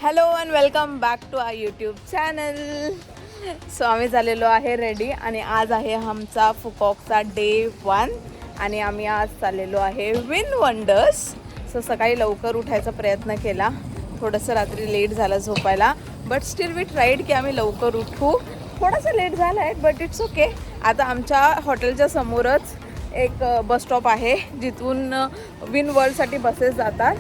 Hello and welcome back to our YouTube channel. So आम्ही झालेलो आहे रेडी आणि आज आहे आमचा फुकॉकचा डे 1 आणि आम्ही आज चाललेलो आहे विन वंडर्स. सो सकाळी लवकर उठायचा प्रयत्न केला, थोडंसं रात्री लेट झालं झोपायला, बट स्टील वी ट्राईड की आम्ही लवकर उठू. थोडंसं लेट झालं आहे बट इट्स ओके. आता आमच्या हॉटेलच्या समोरच एक बस स्टॉप आहे जिथून विन वर्ल्डसाठी बसेस जातात.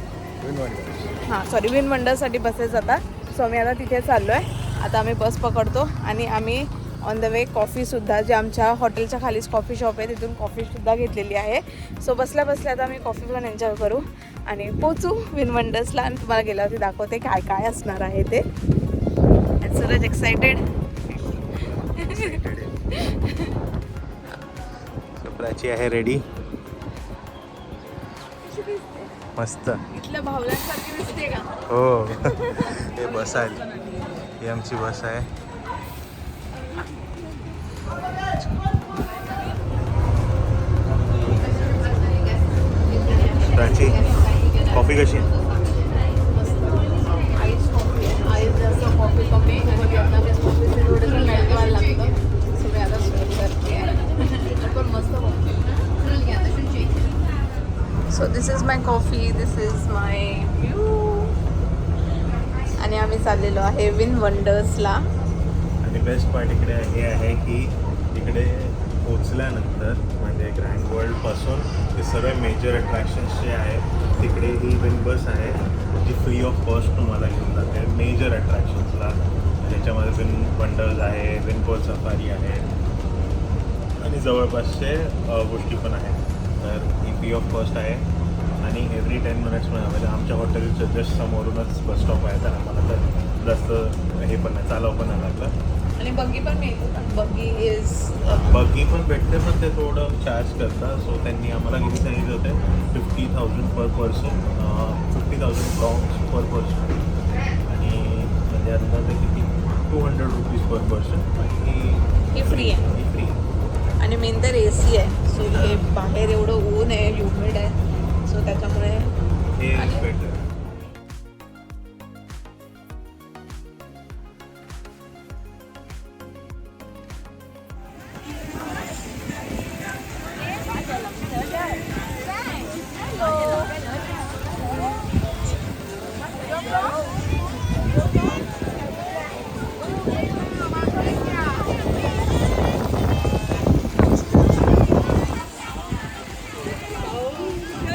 विन वंडरसाठी बसेस जातात. सो आम्ही आता तिथे चाललो आहे. आता आम्ही बस पकडतो आणि आम्ही ऑन द वे कॉफीसुद्धा, जे आमच्या हॉटेलच्या खालीच कॉफी शॉप आहे तिथून कॉफीसुद्धा घेतलेली आहे. सो बसल्या बसल्या आता आम्ही कॉफी पण एन्जॉय करू आणि पोचू विन वंडर्सला आणि तुम्हाला गेल्यावरती दाखवते काय काय असणार आहे ते. सूरज एक्सायटेड. प्राची आहे रेडी. मस्त इथल्या भावल्यांसारखी दिसते का? हो. हे बस आहे, ही आमची बस आहे. प्राची कॉफी कशी? आईस कॉफी आहे. आईस जास्त कॉफी कमी कॉफी थोडंसं मेल्ट व्हायला लागतं. सो मी आता स्विच करते पण मस्त coffee. So this is my coffee, this is my view आणि आम्ही चाललेलो आहे विन वंडर्सला. आणि बेस्ट पार्ट इकडे हे आहे की इकडे पोचल्यानंतर म्हणजे ग्रँड वर्ल्डपासून ते सर्व मेजर अट्रॅक्शन्स जे आहेत तिकडे ही विन बस आहे जी फ्री ऑफ कॉस्ट तुम्हाला घेऊन जाते मेजर अट्रॅक्शन्सला. ज्याच्यामध्ये विन वंडर्स आहे, विन पोल सफारी आहे आणि जवळपासचे गोष्टी पण आहेत. तर ही फ्री ऑफ कॉस्ट आहे आणि एव्हरी 10 मिनिट्समध्ये आमच्या हॉटेलच्या जस्ट समोरूनच बस स्टॉप आहे. तर आम्हाला तर जास्त हे पण नाही, चालावं पण नाही लागलं. आणि बग्गी पण मिळते. बग्गी पण भेटते पण ते थोडं चार्ज करतात. सो त्यांनी आम्हाला किती सांगितलं होते 50,000 पर पर्सन, 50,000 pounds पर पर्सन आणि म्हणजे आता ते किती 200 रुपीज पर पर्सन आणि ही फ्री आहे. ही फ्री आणि मेन तर AC आहे. सो हे बाहेर एवढं ऊन आहे, ह्युमिड आहे, सो त्याच्यामुळे हे बेटर.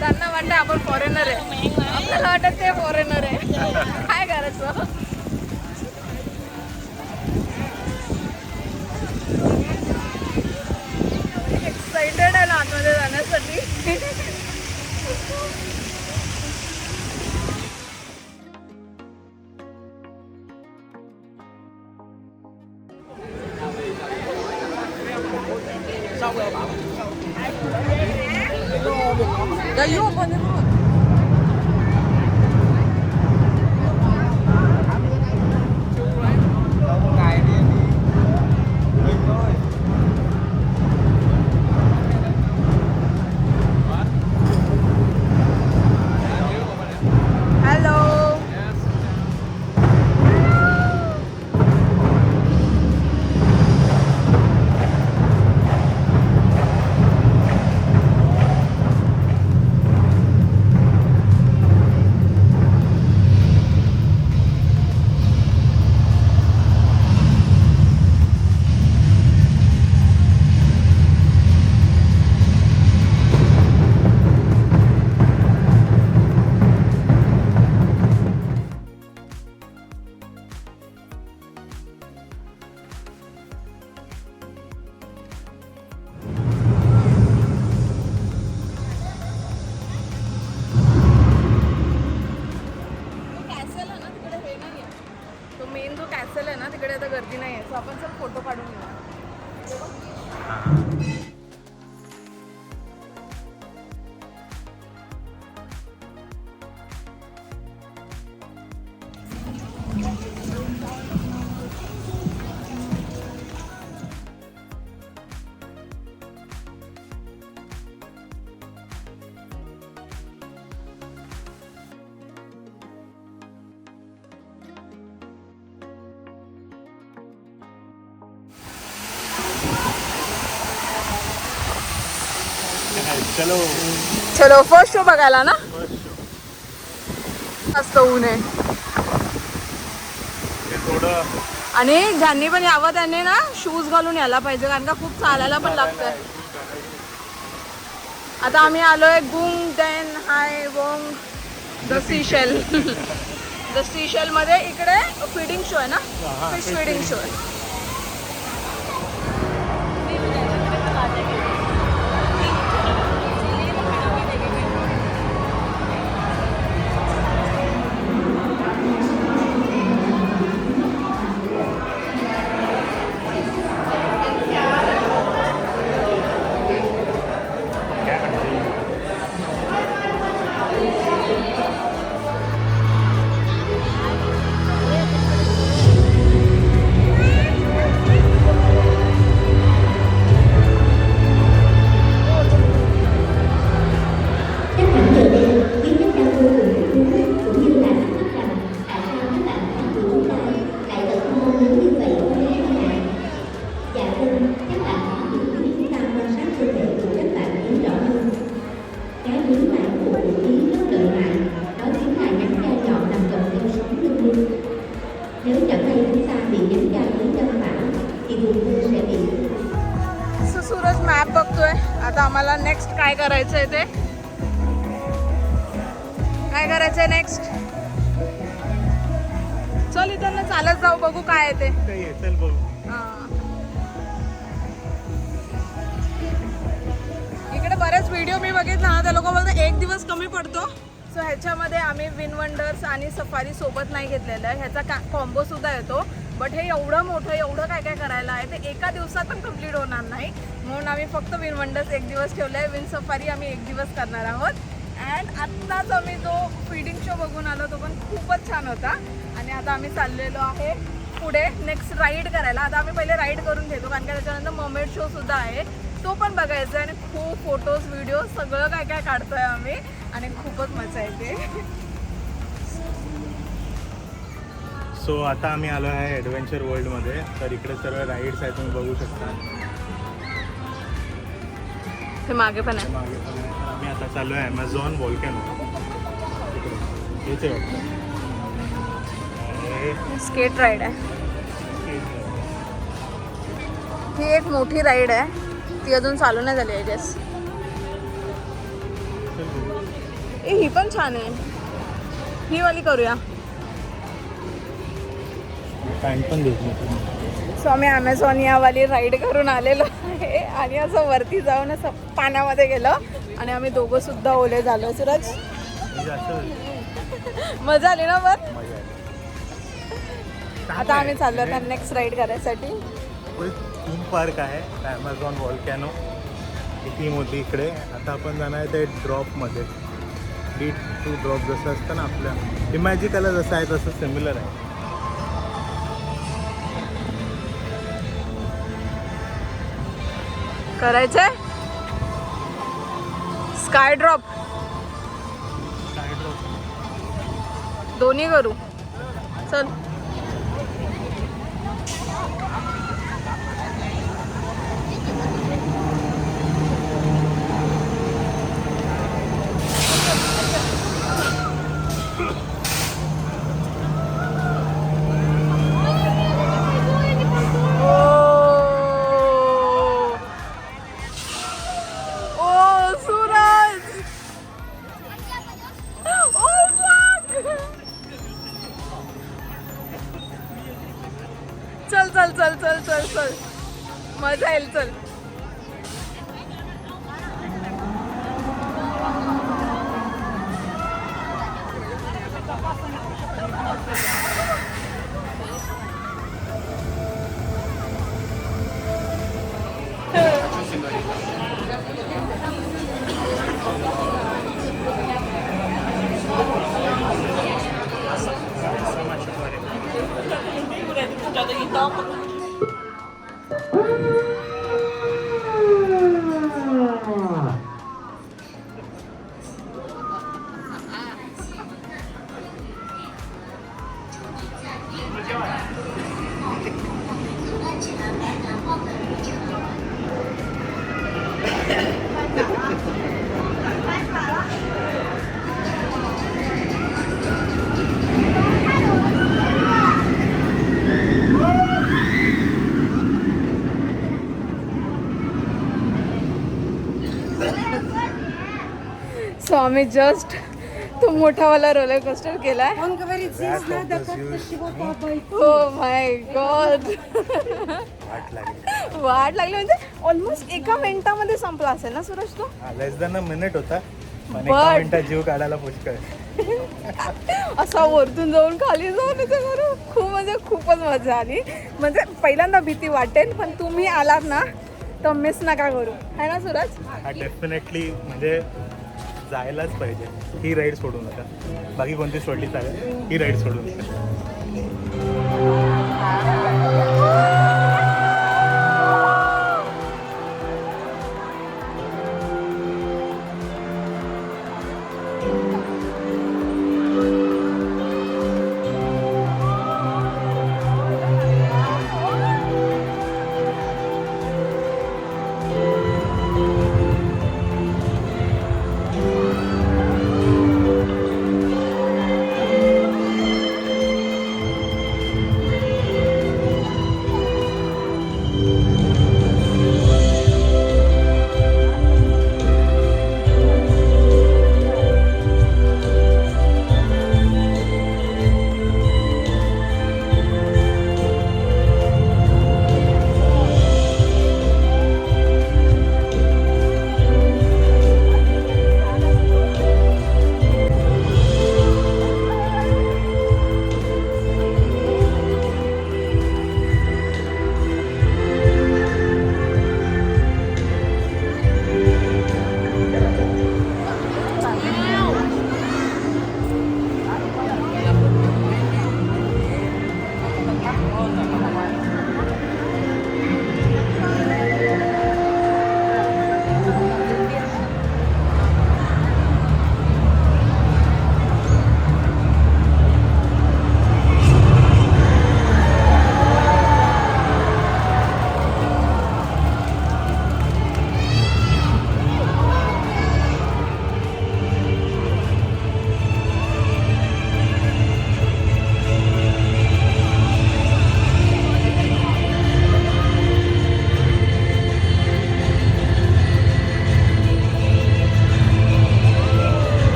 त्यांना वाटतं आपण फॉरेनर आहे, आपल्याला वाटत ते फॉरेनर आहे. काय करायचं? एक्साइटेड आहे ना आतमध्ये जाण्यासाठी. हॅलो. कॅसल आहे ना तिकडे आता गर्दी नाही आहे. सो आपण सब फोटो काढून घेऊ. चलो चलो फर्स्ट शो बघायला ना. First show. मस्त ऊन आहे. हे थोडं आणि ज्यांनी पण यावं त्यांनी ना शूज घालून यायला पाहिजे कारण का खूप चालायला पण लागतंय. आता आम्ही आलोय गुंग डेन हाय वोंग द सीशेल. द सीशेल मध्ये इकडे फीडिंग शो आहे ना. फिश फीडिंग शो आहे. सूरज मॅप बघतोय. आता आम्हाला नेक्स्ट काय करायचंय ते काय करायचंय नेक्स्ट. चल इथं चालत जाऊ बघू काय आहे ते. चल बघू. इकडे बरेच व्हिडिओ मी बघितला ना त्या लोक बोलतात 1 दिवस कमी पडतो. सो ह्याच्यामध्ये आम्ही विन वंडर्स आणि सफारी सोबत नाही घेतलेलं आहे. ह्याचा कॉम्बो सुद्धा येतो. बट हे एवढं मोठं एवढं काय काय करायला आहे ते एका दिवसात पण कम्प्लीट होणार नाही. म्हणून आम्ही फक्त विन वंडर्स 1 दिवस ठेवलं आहे. विन सफारी आम्ही 1 दिवस करणार आहोत. अँड आत्ताच आम्ही जो फीडिंग शो बघून आलो तो पण खूपच छान होता. आणि आता आम्ही चाललेलो आहे पुढे नेक्स्ट राईड करायला. आता आम्ही पहिले राईड करून घेतो कारण की त्याच्यानंतर मर्मेड शो सुद्धा आहे तो पण बघायचा आहे. आणि खूप फोटोज व्हिडिओ सगळं काय काय काढतोय आम्ही आणि खूपच मजा येते. सो आता आम्ही आलो आहे ॲडव्हेंचर वर्ल्डमध्ये. तर इकडे सर्व राईड्स आहेत तुम्ही बघू शकता. ते मागे पण आहे. मागे पण आहे. आम्ही आता चाललो आहे ॲमेझॉन व्हॉल्कॅनो. इथे वाटतं स्केट राईड आहे. ही एक मोठी राईड आहे. ती अजून चालू नाही झाली आय गेस. ही पण छान आहे. ही वाली करूया. पॅन्ट पण घेतली. सो आम्ही ॲमेझॉन यावाली राईड करून आलेलो आहे. आणि असं वरती जाऊन असं पाण्यामध्ये गेलो आणि आम्ही दोघं सुद्धा ओले झालो. सूरज मजा आली ना. पण आता आम्ही चाललो आता नेक्स्ट राईड करायसाठी. थीम पार्क आहे ॲमेझॉन व्हॉल्कॅनो. किती मोठी इकडे. आता आपण जाणार आहे ते ड्रॉपमध्ये. D2 ड्रॉप जसं असतं ना आपल्या इमॅजिकला जसं आहे तसं सिमिलर आहे. करायचंय स्काय ड्रॉप. दोन्ही करू. चल चल चल चल चल चल चल मजा येईल. चल आम्ही जस्ट तो मोठावाला रोलर कोस्टर केलाय. हो माय गॉड. वाट लागली म्हणजे ऑलमोस्ट एका मिनिटामध्ये संपला असेल ना सूरज तो. लेस दॅन अ मिनिट होता. But- जीव काढायला पुष्कळ. असा वरतून जाऊन खाली जाऊन इथे करू खूप म्हणजे खूपच मजा आली. म्हणजे पहिल्यांदा भीती वाटेल पण तुम्ही आलात ना तर मिस नका करू है ना सूरज. हा डेफिनेटली म्हणजे जायलाच पाहिजे. ही राईड सोडू नका. बाकी कोणती सोडली चालेल, ही राईड सोडू नका.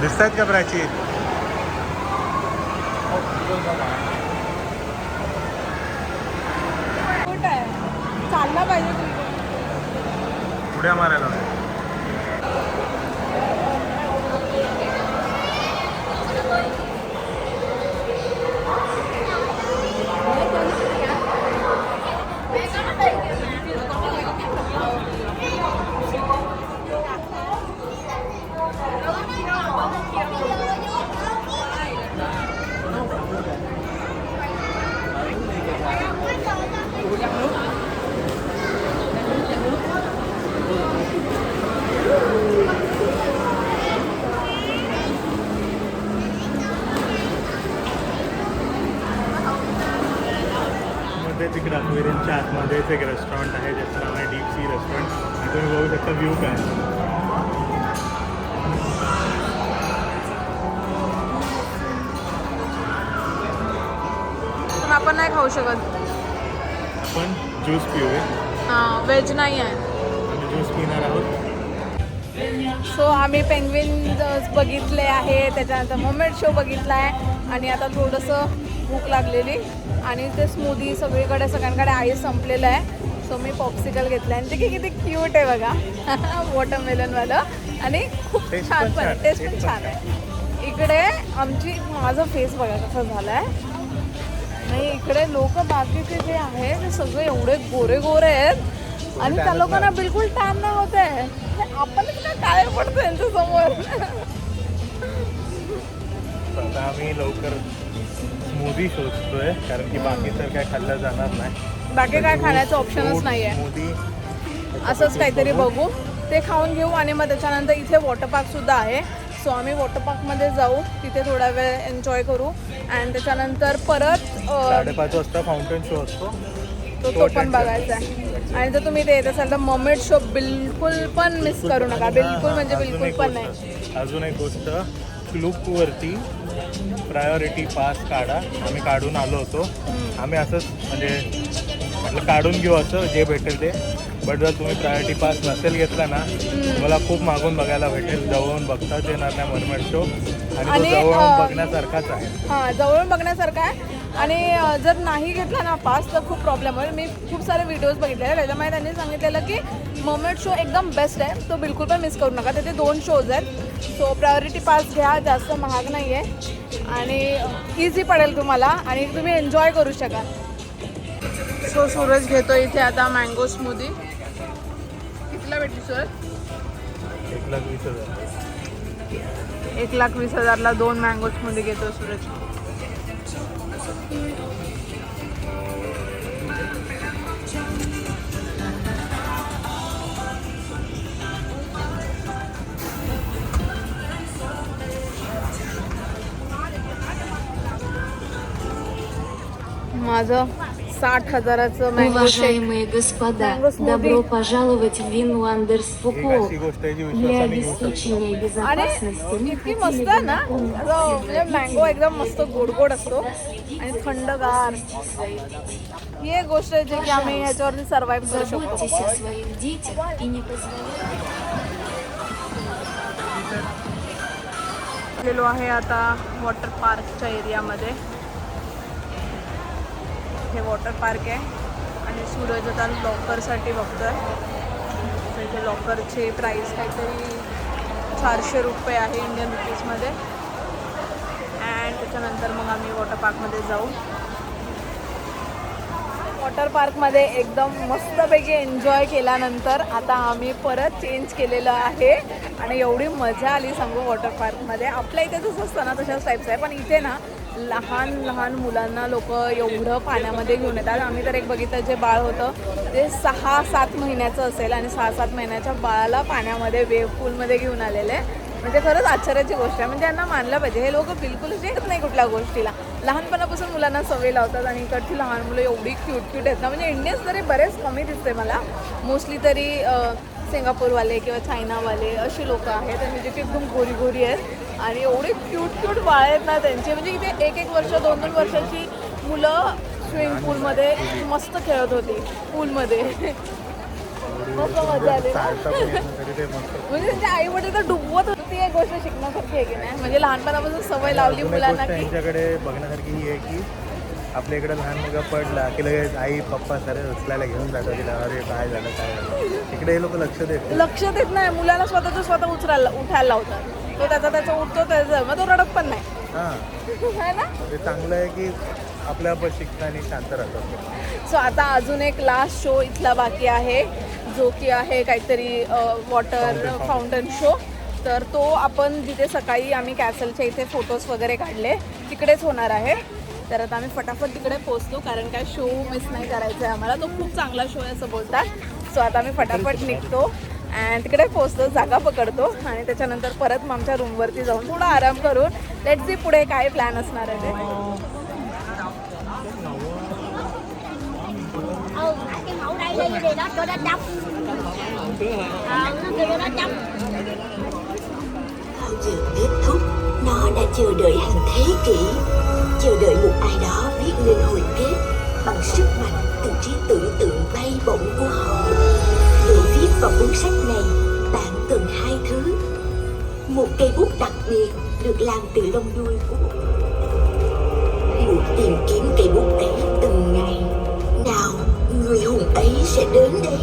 दिसतायत का प्राची? चालला पाहिजे उड्या मारायला. तिकडे अक्वेरियमच्या आतमध्येच एक रेस्टॉरंट आहे ज्याचं नाव आहे डीप सी रेस्टॉरंट. आणि तुम्ही बघू शकता व्ह्यू काय. पण आपण नाही खाऊ शकत. आपण ज्यूस पिऊया. हां व्हेज नाही आहे. आम्ही ज्यूस पिणार आहोत. सो आम्ही पेंग्विन बघितले आहे, त्याच्यानंतर मोमेंट शो बघितला आहे आणि आता थोडंसं भूक लागलेली आणि ते स्मूदी सगळीकडे सगळ्यांकडे आईस संपलेलं आहे. सो मी पॉप्सिकल घेतलं आणि ते की किती क्यूट आहे बघा वॉटरमेलनवालं आणि खूप Taste छान पण पण छान, टेस्ट taste पण पण छान आहे. इकडे माझा फेस बघा कसा झालाय. नाही इकडे लोक बाकीचे जे आहे ते सगळे एवढे गोरे गोरे आहेत आणि त्या लोकांना बिलकुल टॅन नाही होत आहे. आपणच काय काळे पडतो यांच्या समोर. आता आम्ही लवकर स्मूदी शोधतोय कारण की बाकी तर काय खाल्लं जाणार नाही. बाकी काय खाण्याचं ऑप्शनच नाहीये. स्मूदी असंच काहीतरी बघू ते खाऊन घेऊ आणि मग त्याच्यानंतर इथे वॉटर पार्क सुद्धा आहे. सो आम्ही वॉटर पार्कमध्ये जाऊ तिथे थोडा वेळ एन्जॉय करू आणि त्याच्यानंतर परत 5:30 वाजता फाउंटन शो असतो तो पण बघायचा आहे. आणि जर तुम्ही ते येत असाल तर मॉमेट शो बिलकुल पण मिस करू नका. बिलकुल म्हणजे बिलकुल पण नाही. अजून एक गोष्ट क्लूपवरती प्रायोरिटी पास काढा. आम्ही काढून आलो होतो. आम्ही असंच म्हणजे म्हटलं काढून घेऊ असं जे भेटेल ते. बट जर तुम्ही प्रायोरिटी पास नसेल घेतला ना तुम्हाला खूप मागून बघायला भेटेल. जवळून बघताच येणार नाही मर्मेड शो आणि तो जवळून बघण्यासारखाच आहे. हां जवळून बघण्यासारखं आहे. आणि जर नाही घेतला ना पास तर खूप प्रॉब्लेम होईल. मी खूप सारे व्हिडिओज बघितलेले त्याच्यामुळे त्यांनी सांगितलेलं की मोमेंट शो एकदम बेस्ट आहे. तो बिलकुल पण मिस करू नका. तिथे 2 शोज आहेत. सो प्रायोरिटी पास घ्या. जास्त महाग नाही आहे आणि इझी पडेल तुम्हाला आणि तुम्ही एन्जॉय करू शकाल. सो सूरज घेतो इथे आता मँगो स्मूदी. कितीला भेटली सूरज? 1,20,000. 1,20,000ला 2 मँगो स्मूदी घेतो सूरज. माझं 60,000चं मँगो शेक. Уважаемые господа, Mango smoothie. добро पожаловать в Винландерс एक Фуко. अशी गोष्ट आहे जी Для विश्वासाने घेऊ शकतो. обеспечения आणि безопасности мы इतकी хотели मस्त бы आहे ना напомнить म्हणजे मँगो एकदम मस्त गोड गोड असतो आणि थंडगार. ही एक गोष्ट आहे जी की आम्ही ह्याच्यावरती सर्व्हाइव्ह करू заботьтесь शकतो. о своих детях и не позволяйте. गेलो आहे आता वॉटर पार्कच्या एरियामध्ये. हे वॉटर पार्क आहे आणि सूरज आता लॉकरसाठी बघतोय. तर इथे लॉकरची प्राईस काहीतरी 400 रुपये आहे इंडियन रुपीजमध्ये. अँड त्याच्यानंतर मग आम्ही वॉटर पार्कमध्ये जाऊ. वॉटर पार्कमध्ये एकदम मस्तपैकी एन्जॉय केल्यानंतर आता आम्ही परत चेंज केलेलं आहे आणि एवढी मजा आली सांगू वॉटर पार्कमध्ये. आपल्या इथे जसं असतं ना तशाच टाईपचं आहे पण इथे ना लहान लहान मुलांना लोक एवढं पाण्यामध्ये घेऊन येतात. आम्ही तर एक बघितलं जे बाळ होतं ते 6-7 महिन्याचं असेल आणि 6-7 महिन्याच्या बाळाला पाण्यामध्ये वेव पूलमध्ये घेऊन आलेले. म्हणजे खरंच आश्चर्याची गोष्ट आहे. म्हणजे यांना मानलं पाहिजे. हे लोक बिलकुलच येत नाही कुठल्या गोष्टीला. लहानपणापासून मुलांना सवय लावतात आणि इकडची लहान मुलं एवढी क्यूट क्यूट आहेत ना. म्हणजे इंडियन्स तरी बरेच कमी दिसते मला. मोस्टली तरी सिंगापूरवाले किंवा चायनावाले अशी लोक आहेत आणि जे की एकदम गोरी गोरी आहेत आणि एवढे क्यूट क्यूट बाळ आहेत ना त्यांचे. म्हणजे इथे 1-1 वर्ष 2-2 वर्षाची मुलं स्विमिंग पूलमध्ये मस्त खेळत होती पूलमध्ये. मस्त मजा आली ना. म्हणजे त्यांच्या आई वडील तर डुबवत होते. ती एक गोष्ट शिकण्यासारखी आहे की नाही. म्हणजे लहानपणापासून सवय लावली मुलांना की त्यांच्याकडे बघण्यासारखी ही आहे की आपल्या इकडे लहान मुलगा पडला की लगेच आई पप्पा सारे उचलायला घेऊन जातात तिला. अरे काय झालं काय झालं. इकडे हे लोक लक्ष देत नाही. मुलाला स्वतः उठायला लावतात. तो त्याचा उठतो त्याचं मग तो रडत पण नाही. हां है ना. ते चांगलं आहे की आपल्या शिकता आणि शांत राहतात. सो आता अजून एक लास्ट शो इथला बाकी आहे जो की आहे काहीतरी वॉटर फाउंटन शो. तर तो आपण जिथे सकाळी आम्ही कॅसलच्या इथे फोटोज वगैरे काढले तिकडेच होणार आहे. तर आता आम्ही फटाफट तिकडे पोहोचतो कारण काय शो मिस नाही करायचा आहे आम्हाला. तो खूप चांगला शो आहे असं बोलतात. सो आता आम्ही फटाफट निघतो अँड तिकडे पोहोचतो. जागा पकडतो आणि त्याच्यानंतर परत मग आमच्या रूमवरती जाऊन थोडा आराम करून लेट्स सी पुढे काय प्लॅन असणार आहे ते. Cái mẫu đây đi thì đó cho nó đắp. Nó kêu nó đắp. Bao giờ kết thúc, nó đã chờ đợi hàng thế kỷ, chờ đợi một ai đó viết nên hồi kết bằng sức mạnh từ trí tưởng tượng bay bổng của họ. Để viết vào cuốn sách này, bạn cần 2 thứ: một cây bút đặc biệt được làm từ lông đuôi của một tìm kiếm cây bút ấy từng ngày. Nào, người hùng ấy sẽ đến đây.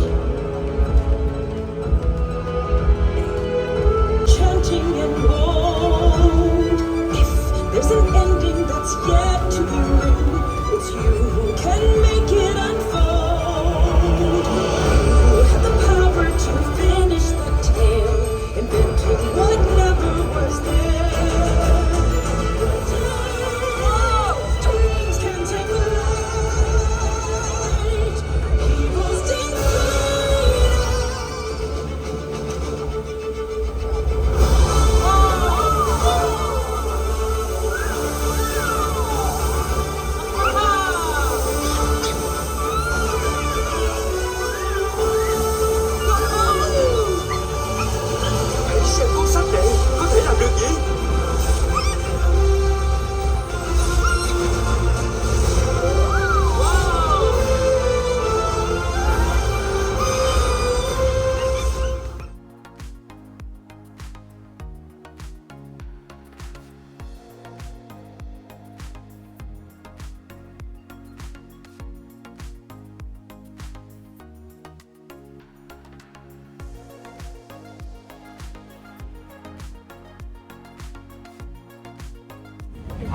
Chanting and bold. If there's an ending that's yet to be written, it's you who can make it unfold. You have the power to finish the tale, inventing what never was there. Oh, dreams can take flight. Heroes Hãy xem cuốn sách này, có thể làm được gì?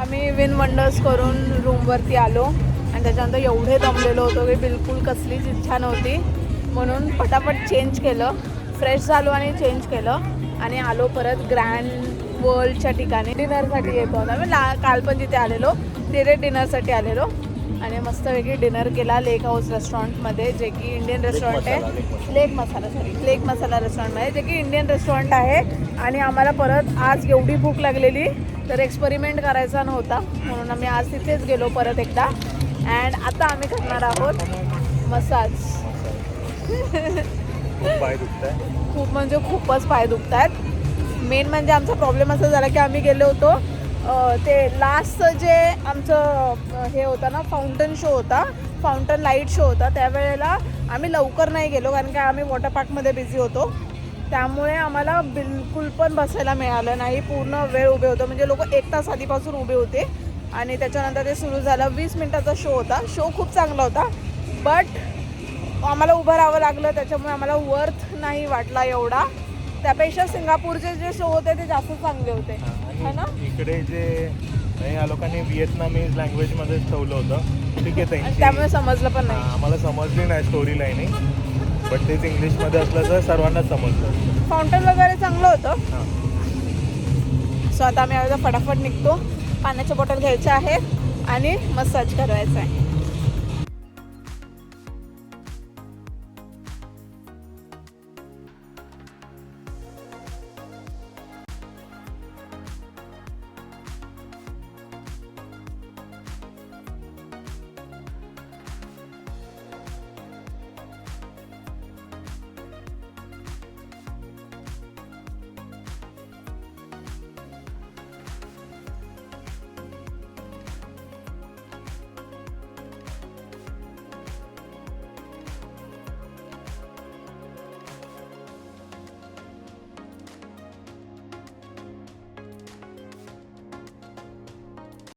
आम्ही win wonders करून रूमवरती आलो आणि त्याच्यानंतर एवढे दमलेलो होतो की बिलकुल कसलीच इच्छा नव्हती, म्हणून पटापट चेंज केलं, फ्रेश झालो आणि चेंज केलं आणि आलो परत ग्रँड वर्ल्डच्या ठिकाणी डिनरसाठी येतो होता. आम्ही काल पण जिथे आलेलो तिथे डिनरसाठी आलेलो आणि मस्तपैकी डिनर केला लेक हाऊस रेस्टॉरंटमध्ये, जे की इंडियन रेस्टॉरंट आहे. लेक मसाला रेस्टॉरंटमध्ये, जे की इंडियन रेस्टॉरंट आहे. आणि आम्हाला परत आज एवढी भूक लागलेली तर एक्सपेरिमेंट करायचा नव्हता, म्हणून आम्ही आज तिथेच गेलो परत एकदा. अँड आता आम्ही करणार आहोत मसाज. खूप पाय दुखत आहे. खूप म्हणजे खूपच पाय दुखत आहेत. मेन म्हणजे आमचा प्रॉब्लेम असा झाला की आम्ही गेलो होतो ते लास्टचं जे आमचं हे होतं ना, फाउंटन शो होता, फाउंटन लाईट शो होता, त्यावेळेला आम्ही लवकर नाही गेलो कारण की आम्ही वॉटर पार्कमध्ये बिझी होतो. त्यामुळे आम्हाला बिलकुल पण बसायला मिळालं नाही, पूर्ण वेळ उभे होतो, म्हणजे लोक 1 तास आधीपासून उभे होते. आणि त्याच्यानंतर ते सुरू झालं. 20 मिनटाचा शो होता. शो खूप चांगला होता, बट आम्हाला उभं राहावं लागलं, त्याच्यामुळे आम्हाला वर्थ नाही वाटला एवढा. त्यापेक्षा सिंगापूरचे जे शो होते ते जास्त चांगले होते, है ना. इकडे जे या लोकांनी व्हिएतनामीज लँग्वेजमध्येच ठेवलं होतं, ठीक आहे, त्यांची त्यामुळे समजलं पण नाही. आम्हाला समजली नाही स्टोरी लाईनिंग, बट तेच इंग्लिशमध्ये असलं तर सर्वांनाच समजलं. फाउंटन वगैरे चांगलं होतं. हां. सो आता आम्ही फटाफट निघतो. पाण्याच्या बॉटल घ्यायच्या आहेत आणि मसाज करायचा आहे.